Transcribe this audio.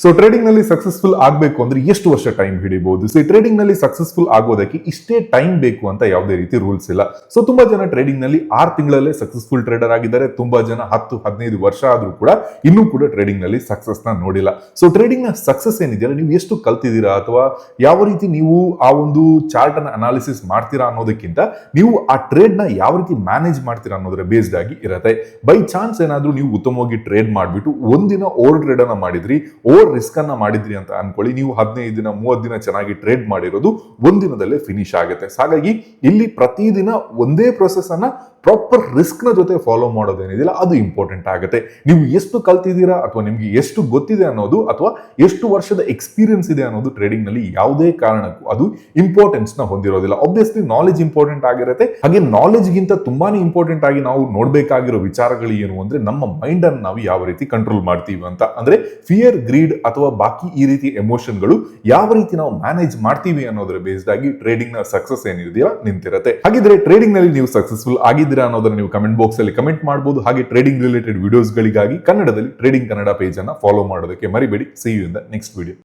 So trading ನಲ್ಲಿ successful ಆಗಬೇಕು ಅಂದ್ರೆ ಎಷ್ಟು ವರ್ಷ ಟೈಮ್ ಹಿಡಿಬಹುದು? ಸೊ ಟ್ರೇಡಿಂಗ್ ನಲ್ಲಿ ಸಕ್ಸಸ್ಫುಲ್ ಆಗೋದಕ್ಕೆ ಇಷ್ಟೇ ಟೈಮ್ ಬೇಕು ಅಂತ ಯಾವುದೇ ರೀತಿ ರೂಲ್ಸ್ ಇಲ್ಲ. ಸೊ ತುಂಬಾ ಜನ ಟ್ರೇಡಿಂಗ್ ನಲ್ಲಿ 6 ತಿಂಗಳಲ್ಲೇ ಸಕ್ಸಸ್ಫುಲ್ ಟ್ರೇಡರ್ ಆಗಿದ್ದಾರೆ. ತುಂಬಾ ಜನ 10-15 ವರ್ಷ ಆದ್ರೂ ಕೂಡ ಇನ್ನೂ ಕೂಡ ಟ್ರೇಡಿಂಗ್ ನಲ್ಲಿ ಸಕ್ಸಸ್ ನ ನೋಡಿಲ್ಲ. ಸೊ ಟ್ರೇಡಿಂಗ್ ನ ಸಕ್ಸಸ್ ಏನಿದೆಯಲ್ಲ, ನೀವು ಎಷ್ಟು ಕಲ್ತಿದ್ದೀರಾ ಅಥವಾ ಯಾವ ರೀತಿ ನೀವು ಆ ಒಂದು ಚಾರ್ಟ್ ಅನ್ನ ಅನಾಲಿಸಿಸ್ ಮಾಡ್ತೀರಾ ಅನ್ನೋದಕ್ಕಿಂತ ನೀವು ಆ ಟ್ರೇಡ್ ನ ಯಾವ ರೀತಿ ಮ್ಯಾನೇಜ್ ಮಾಡ್ತೀರಾ ಅನ್ನೋದರ ಬೇಸ್ಡ್ ಆಗಿ ಇರುತ್ತೆ. ಬೈ ಚಾನ್ಸ್ ಏನಾದ್ರೂ ನೀವು ಉತ್ತಮವಾಗಿ ಟ್ರೇಡ್ ಮಾಡ್ಬಿಟ್ಟು ಒಂದಿನ ಓವರ್ ಟ್ರೇಡ್ ಅನ್ನ ಮಾಡಿದ್ರಿ, ಓವರ್ ರಿಸ್ಕ್ ಅನ್ನ ಮಾಡಿದ್ರಿ ಅಂತ ಅನ್ಕೊಳ್ಳಿ, ನೀವು 15 ದಿನ 30 ದಿನ ಚೆನ್ನಾಗಿ ಟ್ರೇಡ್ ಮಾಡಿರೋದು ಒಂದಿನದಲ್ಲೇ ಫಿನಿಶ್ ಆಗುತ್ತೆ. ಹಾಗಾಗಿ ಇಲ್ಲಿ ಪ್ರತಿದಿನ ಒಂದೇ ಪ್ರೊಸೆಸ್ ಅನ್ನ ಪ್ರಾಪರ್ ರಿಸ್ಕ್ ನ ಜೊತೆ ಫಾಲೋ ಮಾಡೋದೇನಿದೆಯಲ್ಲ ಅದು ಇಂಪಾರ್ಟೆಂಟ್ ಆಗುತ್ತೆ. ನೀವು ಎಷ್ಟು ಕಲ್ತಿದ್ದೀರಾ ಅಥವಾ ನಿಮ್ಗೆ ಎಷ್ಟು ಗೊತ್ತಿದೆ ಅನ್ನೋದು ಅಥವಾ ಎಷ್ಟು ವರ್ಷದ ಎಕ್ಸ್ಪೀರಿಯನ್ಸ್ ಇದೆ ಅನ್ನೋದು ಟ್ರೇಡಿಂಗ್ ನಲ್ಲಿ ಯಾವುದೇ ಕಾರಣಕ್ಕೂ ಅದು ಇಂಪಾರ್ಟೆನ್ಸ್ ನ ಹೊಂದಿರೋದಿಲ್ಲ. ಆಬ್ವಿಯಸ್ಲಿ ನಾಲೆಜ್ ಇಂಪಾರ್ಟೆಂಟ್ ಆಗಿರುತ್ತೆ. ಹಾಗೆ ನಾಲೆಜ್ ಗಿಂತ ತುಂಬಾನೇ ಇಂಪಾರ್ಟೆಂಟ್ ಆಗಿ ನಾವು ನೋಡ್ಬೇಕಾಗಿರೋ ವಿಚಾರಗಳು ಏನು ಅಂದ್ರೆ ನಮ್ಮ ಮೈಂಡ್ ಅನ್ನು ನಾವು ಯಾವ ರೀತಿ ಕಂಟ್ರೋಲ್ ಮಾಡ್ತೀವಿ ಅಂತ. ಅಂದ್ರೆ ಫಿಯರ್, ಗ್ರೀಡ್ ಅಥವಾ ಬಾಕಿ ಈ ರೀತಿ ಎಮೋಷನ್ಗಳು ಯಾವ ರೀತಿ ನಾವು ಮ್ಯಾನೇಜ್ ಮಾಡ್ತೀವಿ ಅನ್ನೋದರ ಬೇಸ್ಡ್ ಆಗಿ ಟ್ರೇಡಿಂಗ್ ನ ಸಕ್ಸಸ್ ಏನಿದೆಯೋ ನಿಂತಿರುತ್ತೆ. ಹಾಗಿದ್ರೆ ಟ್ರೇಡಿಂಗ್ ನಲ್ಲಿ ನೀವು ಸಕ್ಸಸ್ಫುಲ್ ಆಗಿದ್ದೀರಾ ಅನ್ನೋದನ್ನ ನೀವು ಕಮೆಂಟ್ ಬಾಕ್ಸ್ ಅಲ್ಲಿ ಕಮೆಂಟ್ ಮಾಡಬಹುದು. ಹಾಗೆ ಟ್ರೇಡಿಂಗ್ ರಿಲೇಟೆಡ್ ವಿಡಿಯೋಸ್ ಗಳಿಗಾಗಿ ಕನ್ನಡದಲ್ಲಿ ಟ್ರೇಡಿಂಗ್ ಕನ್ನಡ ಪೇಜ್ ಅನ್ನ ಫಾಲೋ ಮಾಡೋದಕ್ಕೆ ಮರಿಬೇಡಿ. See you in the next video.